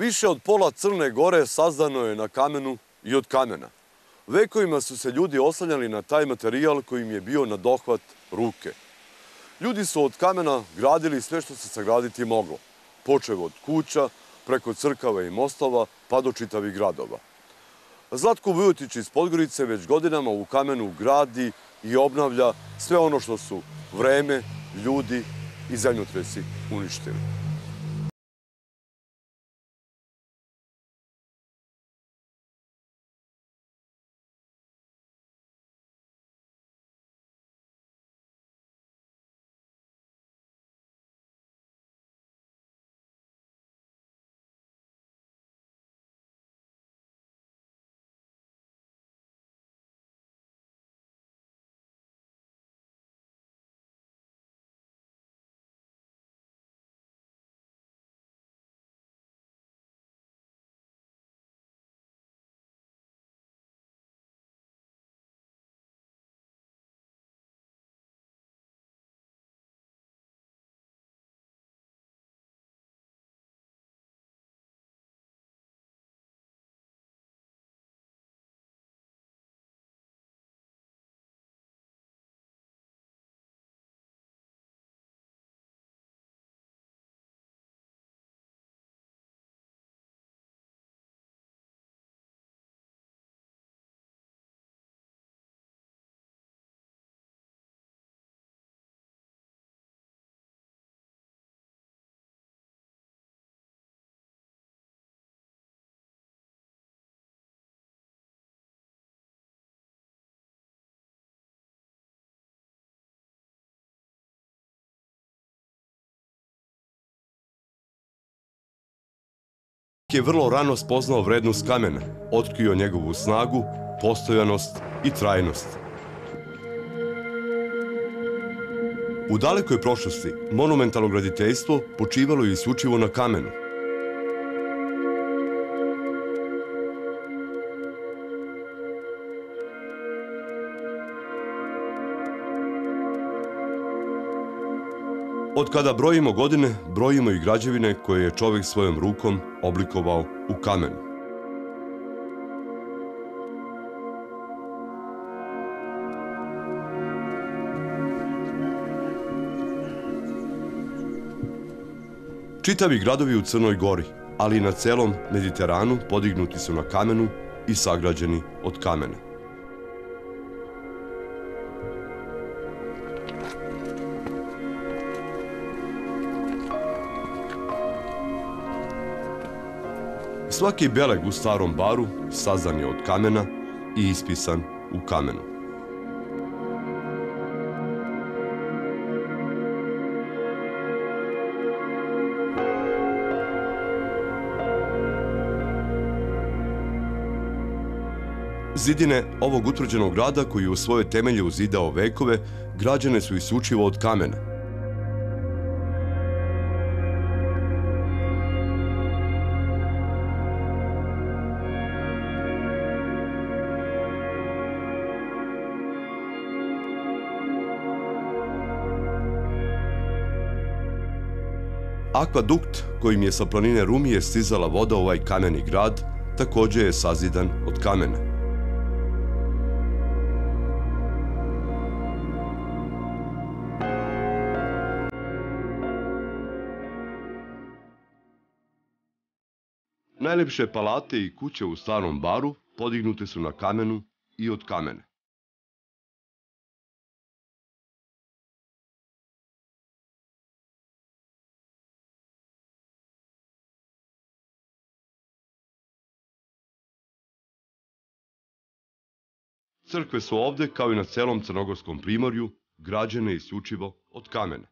Više od pola Crne Gore sazdano je na kamenu i od kamena. Vekovima su se ljudi oslanjali na taj materijal koji im je bio na dohvat ruke. Ljudi su od kamena gradili sve što se sagraditi moglo, počev od kuća, preko crkava i mostova, pa do čitavih gradova. Zlatko Vujotić iz Podgorice već godinama u kamenu gradi i obnavlja sve ono što su vreme, ljudi i zemljotresi uništili. Je vrlo rano spoznao vrednost kamena, otkrio njegovu snagu, postojanost i trajnost. U dalekoj prošlosti monumentalno graditeljstvo počivalo je isključivo na kamenu. Od kada brojimo godine, brojimo i građevine koje je čovjek svojom rukom oblikovao u kamenu. Čitavi gradovi u Crnoj Gori, ali i na celom Mediteranu podignuti su na kamenu i sagrađeni od kamena. Svaki beleg u Starom Baru sazdan je od kamena i ispisan u kamenu. Zidine ovog utvrđenog grada, koji je u svoje temelje uzidao vekove, građene su isključivo od kamena. Akvadukt kojim je sa planine Rumije stizala voda u ovaj kameni grad također je sazidan od kamena. Najlepše palate i kuće u Starom Baru podignute su na kamenu i od kamena. Crkve su ovde, kao i na celom Crnogorskom primorju, građene isključivo od kamena.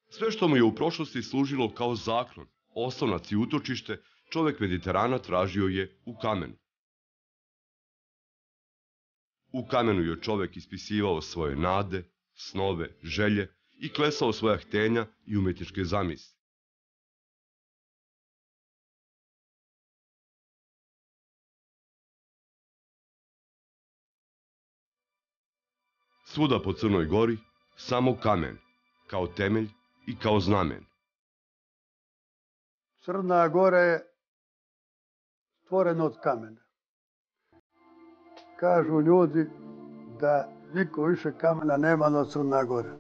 Sve što mu je u prošlosti služilo kao zaklon, oslonac i utočište, čovek Mediterana tražio je u kamenu. U kamenu je čovek ispisivao svoje nade, snove, želje i klesao svoja htenja i umetničke zamisli. Svuda po Crnoj Gori samo kamen, kao temelj i kao znamen. Crna Gora je stvorena od kamena. Kažu ljudi da niko više kamena nema na Crna Gora.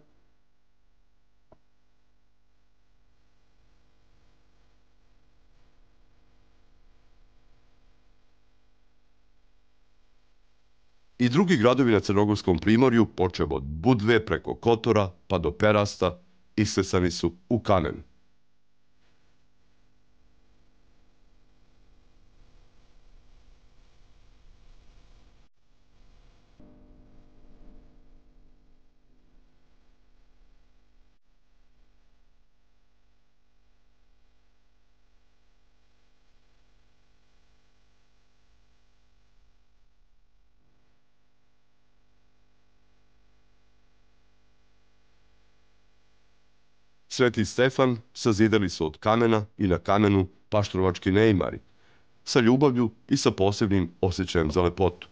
I drugi gradovi na Crnogorskom primorju, počev od Budve preko Kotora pa do Perasta, isklesani su u kamen. Sveti Stefan sazidali su od kamena i na kamenu paštrovački neimari, sa ljubavlju i sa posebnim osjećajem za lepotu.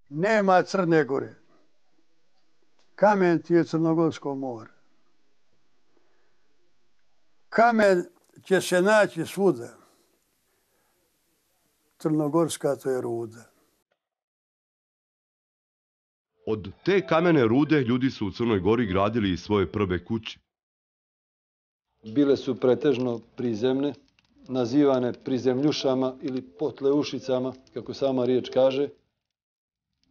Nema Crne Gore. Kamen ti je Crnogorsko more. Kamen će se naći svuda. Crnogorska to je ruda. Od te kamene rude ljudi su u Crnoj Gori gradili i svoje prve kuće. Bile su pretežno prizemne, nazivane prizemljušama ili potleušicama, kako sama riječ kaže.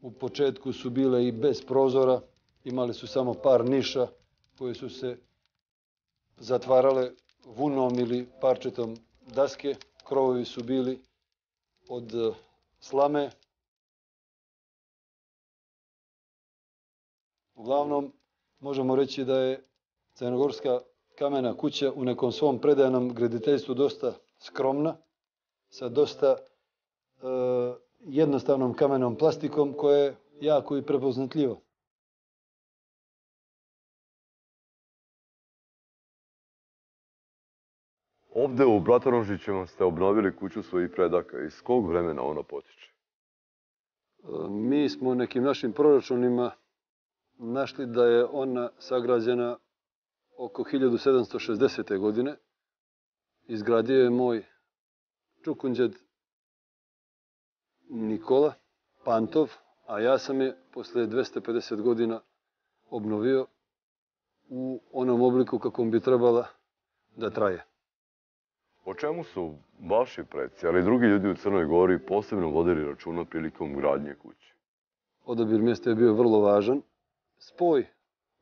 U početku su bile i bez prozora, imali su samo par niša koje su se zatvarale vunom ili parčetom daske. Krovovi su bili od slame. Uglavnom, možemo reći da je crnogorska kamena kuća u nekom svom predanom graditeljstvu dosta skromna, sa dosta jednostavnom kamenom plastikom koja je jako i prepoznatljiva. Ovde u Bratonožićima ste obnovili kuću svojih predaka. Iz kog vremena ona potiče? Mi smo nekim našim proračunima našli da je ona sagrađena oko 1760. godine. Izgradio je moj čukunđed Nikola Pantov, a ja sam je posle 250 godina obnovio u onom obliku kakvom bi trebala da traje. O čemu su vaši preci, ali i drugi ljudi u Crnoj Gori posebno vodili računa prilikom gradnje kuće? Odabir mjesta je bio vrlo važan. Spoj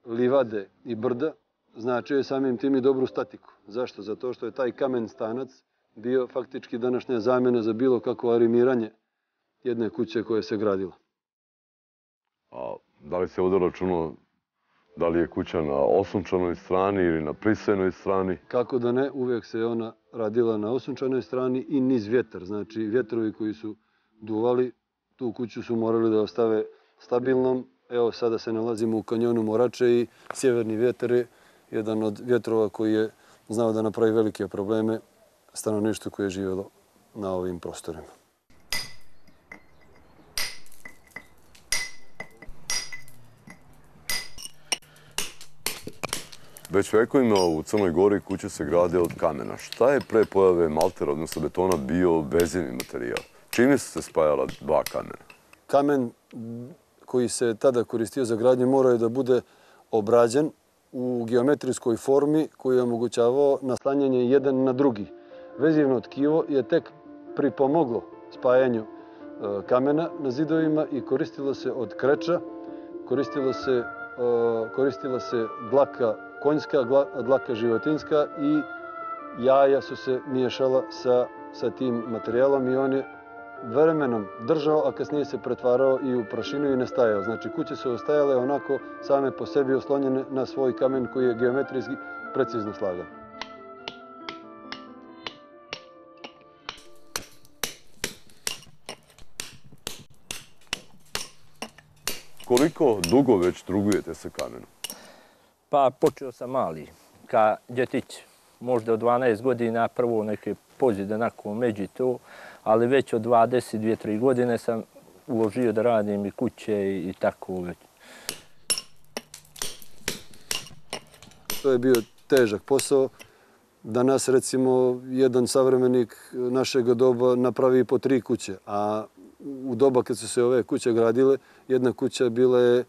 livade i brda značio je samim tim i dobru statiku. Zašto? Zato što je taj kamen stanac bio faktički današnja zamjena za bilo kakvo arimiranje jedne kuće koja se gradila. A da li se ovdje računalo da li je kuća na osunčanoj strani ili na prisenoj strani? Kako da ne, uvijek se ona radila na osunčanoj strani i niz vjetar. Znači, vjetrovi koji su duvali, tu kuću su morali da ostave stabilnom. Evo, sada se nalazimo u kanjonu Morače i sjeverni vjetar je jedan od vjetrova koji je znao da napravi velike probleme stanovništvu koje je živjelo na ovim prostorima. Već vekovima u Crnoj Gori kuće se grade od kamena. Šta je pre pojave maltera, odnosno betona, bio vezivni materijal? Čime su se spajala dva kamena? Kamen koji se tada koristio za gradnju morao je da bude obrađen u geometrijskoj formi koji je omogućavao naslanjanje jedan na drugi. Vezivno tkivo je tek pripomoglo spajanju kamena na zidovima i koristilo se od kreča, koristila se dlaka konjska, dlaka životinjska i jaja su se miješala sa tim materijalom i on je vremenom držao, a kasnije se pretvarao i u prašinu i nestajao. Znači, kuće su ostajale onako same po sebi oslonjene na svoj kamen koji je geometrijski precizno slagan. Koliko dugo već trgujete sa kamenom? Pa počeo sam mali, ka djetić, možda od 12 godina, prvo neke pozide onako među to, ali već od 22-3 godine sam uložio da radim i kuće i tako već. To je bio težak posao. Danas, recimo, jedan savremenik našeg doba napravi po 3 kuće, a u doba kad su se ove kuće gradile, jedna kuća bila je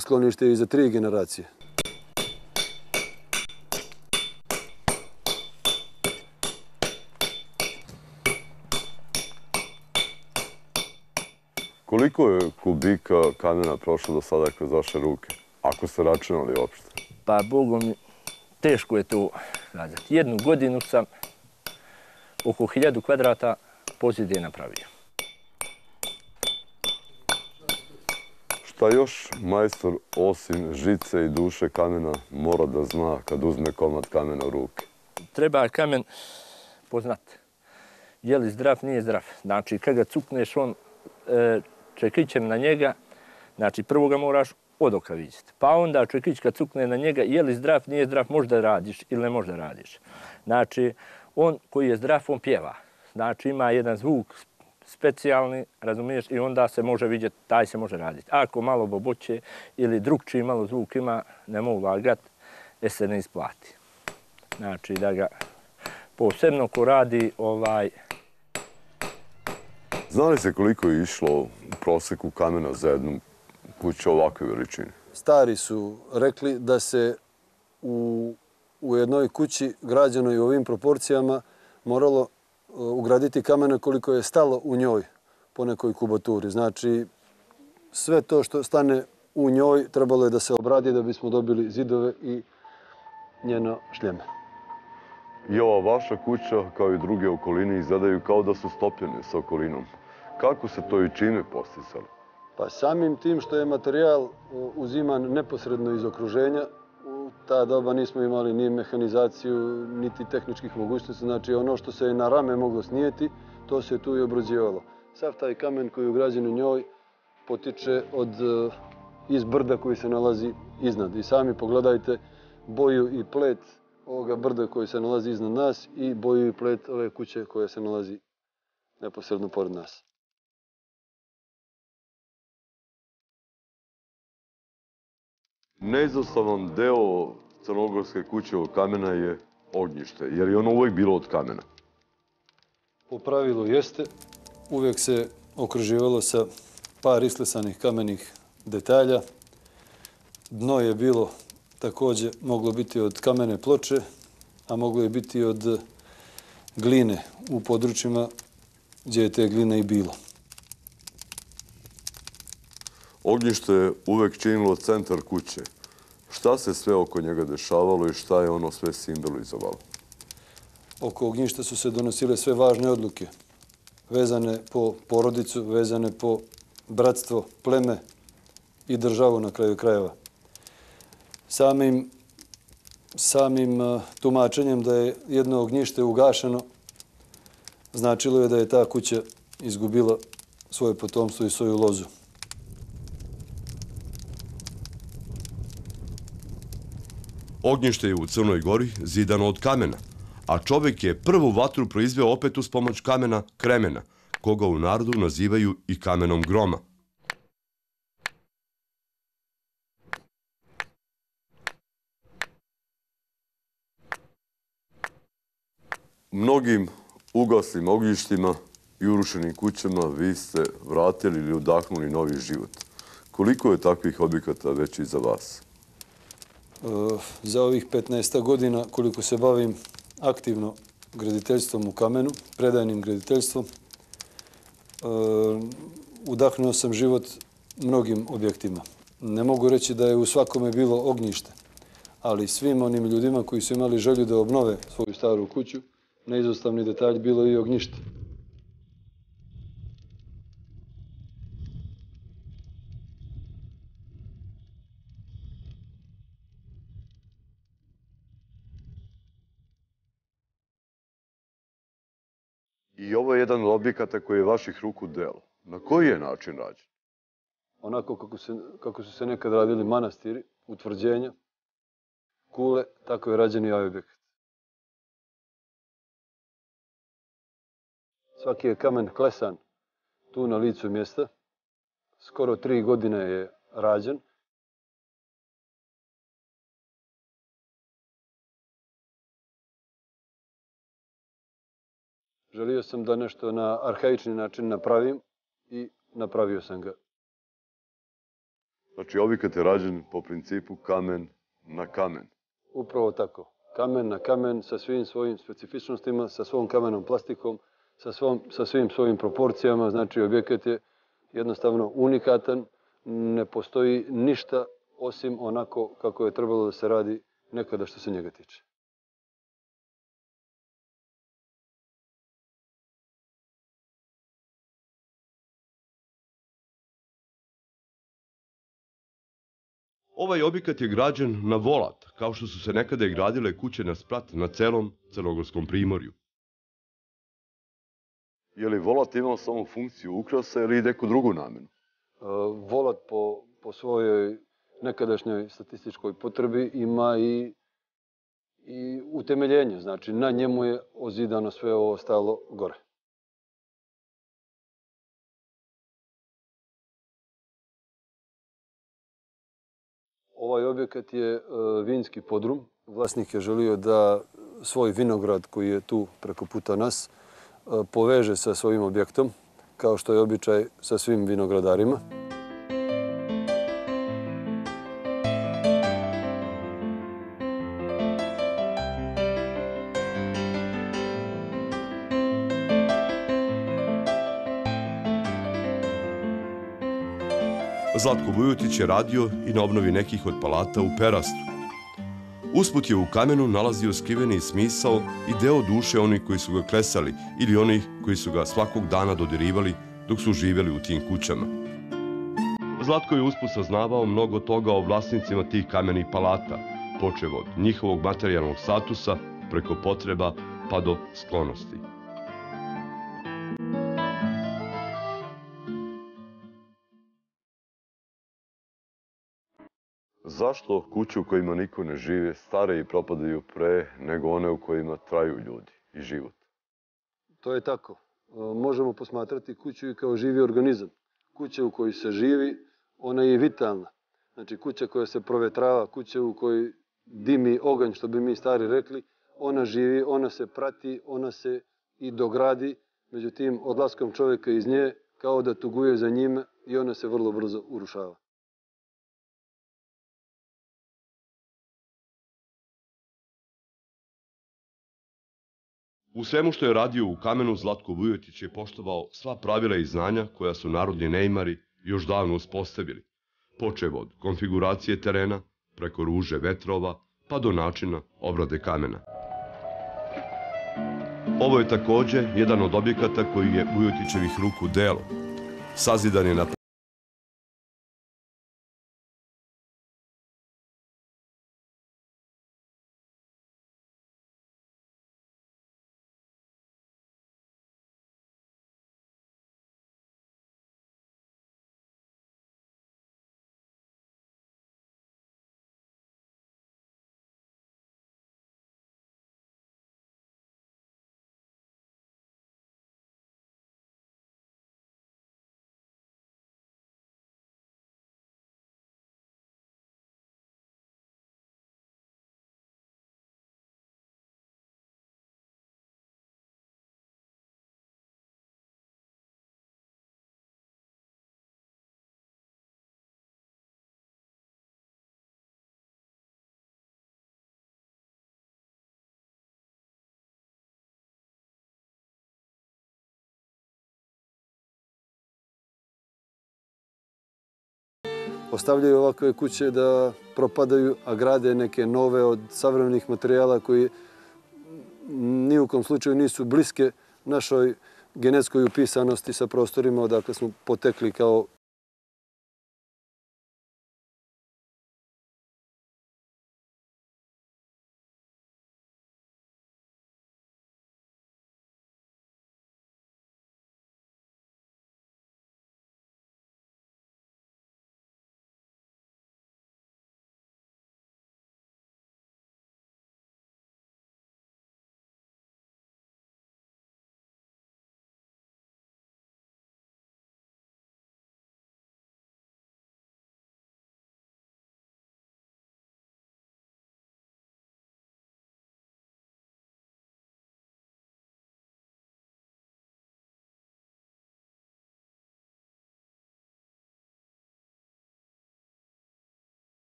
sklonište i za 3 generacije. Koliko je kubika kamena prošlo do sada kroz vaše ruke? Ako ste računali uopšte. Pa, Bogom, teško je to kazati. Jednu godinu sam oko 1000 kvadrata pozide napravio. Šta još majstor, osim žice i duše kamena, mora da zna kad uzme komad kamena u ruke? Treba kamen poznat. Je li zdrav, nije zdrav. Znači, kad ga cukneš, on čekićem na njega, znači prvo ga moraš od oka vidjeti. Pa onda čekić kad cukne na njega, je li zdrav, nije zdrav, možda radiš ili ne možda radiš. Znači, on koji je zdrav, on pjeva. Znači, ima jedan zvuk specijalni, razumiješ, i onda se može vidjeti, taj se može raditi. Ako malo boboće ili drugčiji malo zvuk ima, ne mogu lagati, se ne isplati. Znači, da ga posebno ko radi Zna li se koliko je išlo u proseku kamena za jednu kuću ovakve veličine? Stari su rekli da se u jednoj kući građenoj u ovim proporcijama moralo ugraditi kamena koliko je stalo u njoj po nekoj kubaturi. Znači, sve to što stane u njoj trebalo je da se obradi da bismo dobili zidove i njeno šljeme. I ova vaša kuća, kao i druge u okolini, izgledaju kao da su stopljene sa okolinom. Kako se to i čime posticalo? Pa samim tim što je materijal uziman neposredno iz okruženja, u ta doba nismo imali ni mehanizaciju, niti tehničkih mogućnosti. Znači, ono što se na rame moglo snijeti, to se tu i obrađivalo. Sav taj kamen koji je ugrađen u njoj potiče iz brda koji se nalazi iznad. I sami pogledajte boju i plet ovoga brda koji se nalazi iznad nas i boju i plet ove kuće koja se nalazi neposredno pored nas. Neizostavan deo crnogorske kuće od kamena je ognjište, jer je ono uvek bilo od kamena. Po pravilu jeste. Uvijek se okruživalo sa par isklesanih kamenih detalja. Dno je bilo također moglo biti od kamene ploče, a moglo je biti od gline u područjima gdje je te gline i bilo. Ognjište je uvek činilo centar kuće. Šta se sve oko njega dešavalo i šta je ono sve simbolizovalo? Oko ognjišta su se donosile sve važne odluke, vezane po porodicu, vezane po bratstvo, pleme i državu na kraju krajeva. Samim tumačenjem da je jedno ognjište ugašeno, značilo je da je ta kuća izgubila svoje potomstvo i svoju lozu. Ognjište je u Crnoj Gori zidano od kamena, a čovek je prvu vatru proizveo opet uz pomoć kamena kremena, koga u narodu nazivaju i kamenom groma. Mnogim ugaslim ognjištima i urušenim kućama vi ste vratili ili udahnuli novi život. Koliko je takvih objekata već iza vas? Za ovih 15 godina koliko se bavim aktivno graditeljstvom u kamenu, predajnim graditeljstvom, udahnuo sam život mnogim objektima. Ne mogu reći da je u svakome bilo ognjište, ali svim onim ljudima koji su imali želju da obnove svoju staru kuću, neizostavni detalj bilo i ognjište. I ovo je jedan od objekata koji je vaših ruku delo. Na koji je način rađen? onako kako su se nekad radili manastiri, utvrđenja, kule, tako je rađen i ovaj objekat. Svaki je kamen klesan tu na licu mjesta. Skoro 3 godine je rađen. Želio sam da nešto na arhaični način napravim i napravio sam ga. Znači, objekat je rađen po principu kamen na kamen. Upravo tako. Kamen na kamen sa svim svojim specifičnostima, sa svom kamenom plastikom, sa svim svojim proporcijama. Znači, objekat je jednostavno unikatan. Ne postoji ništa osim onako kako je trebalo da se radi nekada što se njega tiče. Ovaj objekat je građen na volat, kao što su se nekada i gradile kuće na sprat na celom crnogorskom primorju. Je li volat imao samo funkciju ukrasa ili i neku drugu namenu? Volat po svojoj nekadašnjoj statističkoj potrebi ima i utemeljenje. Znači, na njemu je ozidano sve ovo ostalo gore. Ovaj objekat je vinski podrum. Vlasnik je želio da svoj vinograd koji je tu preko puta nas poveže sa svojim objektom, kao što je običaj sa svim vinogradarima. Zlatko Vujotić je radio i na obnovi nekih od palata u Perastu. Usput je u kamenu nalazio skriveni smisao i deo duše onih koji su ga klesali ili onih koji su ga svakog dana dodirivali dok su živjeli u tim kućama. Zlatko je usput saznavao mnogo toga o vlasnicima tih kamenih palata, počev od njihovog materijalnog statusa, preko potreba pa do sklonosti. Zašto kuće u kojima niko ne žive stare i propadaju pre nego one u kojima traju ljudi i život? To je tako. Možemo posmatrati kuću i kao živi organizam. Kuća u kojoj se živi, ona je vitalna. Znači, kuća koja se provetrava, kuća u kojoj dimi oganj, što bi mi stari rekli, ona živi, ona se prati, ona se i dogradi. Međutim, odlaskom čovjeka iz nje, kao da tuguje za njime i ona se vrlo brzo urušava. U svemu što je radio u kamenu, Zlatko Vujotić je poštovao sva pravila i znanja koja su narodni neimari još davno uspostavili, počev od konfiguracije terena, preko ruže vetrova, pa do načina obrade kamena. Ovo je takođe jedan od objekata koji je Vujotićevih ruku delo. Sazidan je na Ostavljaju ovakve kuće da propadaju, a grade neke nove od savremenih materijala koji ni u kom slučaju nisu bliske našoj genetskoj upisanosti sa prostorima odakle smo potekli kao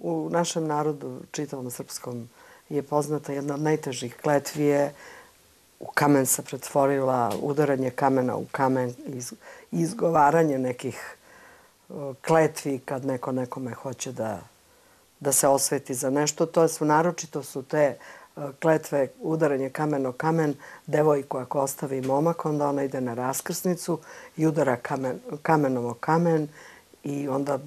U našem narodu, čitavom srpskom, je poznata jedna od najtežih kletvi je u kamen se pretvorila, udaranje kamena u kamen, izgovaranje nekih kletvi kad neko nekome hoće da se osveti za nešto. Naročito su te kletve udaranje kamen o kamen. Devojku ako ostavi momak, onda ona ide na raskrsnicu i udara kamenom o kamen i onda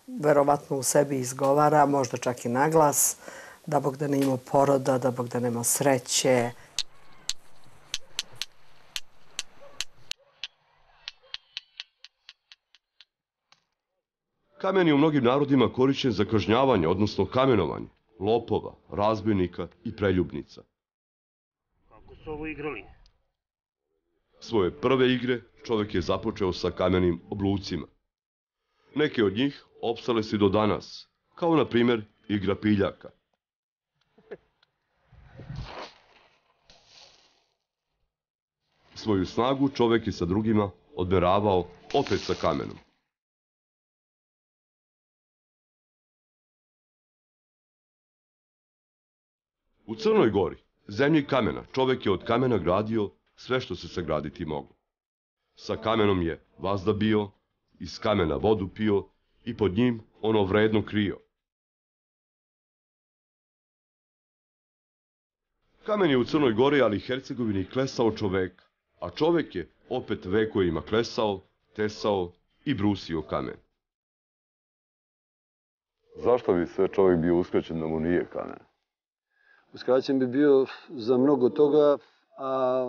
verovatno u sebi izgovara, možda čak i na glas, da Bog da ne ima poroda, da Bog da nema sreće. Kamen je u mnogim narodima korišćen za kažnjavanje, odnosno kamenovanje, lopova, razbojnika i preljubnica. Kako su ovo igrali? Svoje prve igre čovek je započeo sa kamenim oblucima. Neke od njih opstale su do danas, kao na primjer igra piljaka. Svoju snagu čovek je sa drugima odmeravao opet sa kamenom. U Crnoj Gori, zemlji kamena, čovek je od kamena gradio sve što se sagraditi moglo. Sa kamenom je vazda bio, iz kamena vodu pio i pod njim ono vredno krio. Kamen je u Crnoj Gori, ali i Hercegovini klesao čoveka, a čovek je opet vekovima klesao, tesao i brusio kamen. Zašto bi sve čovek bio uskraćen da mu nije kamen? Uskraćen bi bio za mnogo toga, a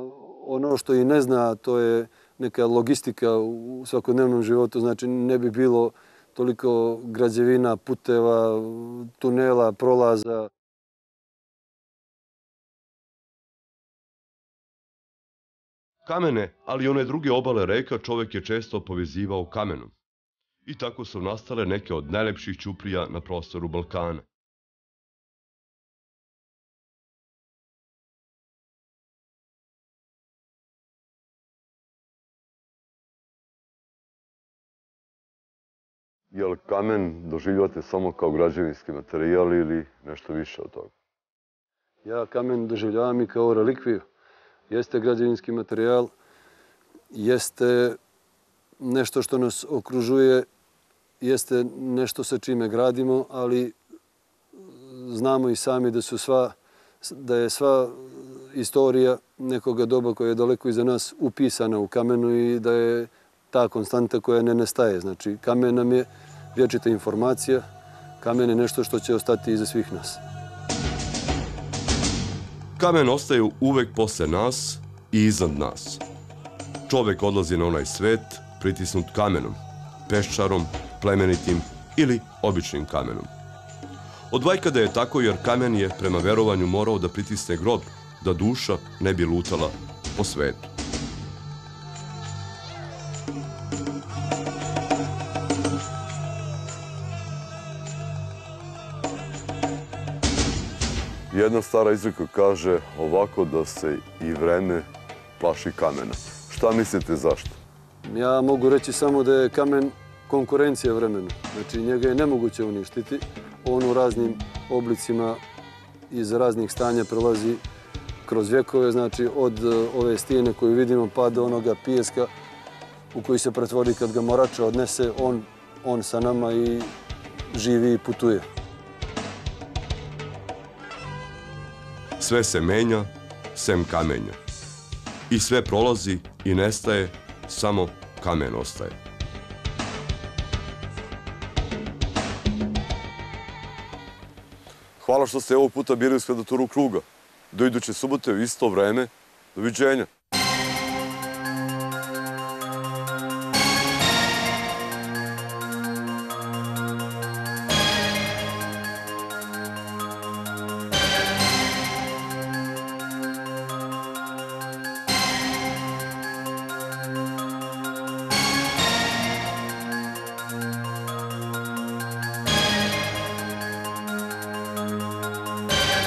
ono što i ne zna, to je neka logistika u svakodnevnom životu. Znači, ne bi bilo toliko građevina, puteva, tunela, prolaza. Kamene, ali i one druge obale reka čovek je često povezivao kamenom. I tako su nastale neke od najlepših ćuprija na prostoru Balkana. Je li kamen doživljavate samo kao građevinski materijal ili nešto više od toga? Ja kamen doživljavam i kao relikviju. Jeste građevinski materijal, jeste nešto što nas okružuje, jeste nešto sa čime gradimo, ali znamo i sami da je sva istorija nekoga doba koja je daleko iza nas upisana u kamenu i da je ta konstanta koja ne nestaje. Znači, kamen nam je vječita informacija, kamen je nešto što će ostati iza svih nas. Kamen ostaje uvek posle nas i iznad nas. Čovek odlazi na onaj svet pritisnut kamenom, peščarom, plemenitim ili običnim kamenom. Od vajkada je tako jer kamen je prema verovanju morao da pritisne grob, da duša ne bi lutala po svetu. Jedna stara izreka kaže ovako da se i vreme plaši kamena. Šta mislite zašto? Ja mogu reći samo da je kamen konkurencija vremenu. Znači, njega je nemoguće uništiti. On u raznim oblicima iz raznih stanja prolazi kroz vjekove. Znači, od ove stijene koju vidimo pa do onoga pijeska u koji se pretvori kad ga morača odnese, on sa nama i živi i putuje. Sve se menja, sem kamenja. I sve prolazi i nestaje, samo kamen ostaje. Hvala što ste ovog puta bili u Svedaturu kruga. Do iduće subote u isto vreme. Doviđenja.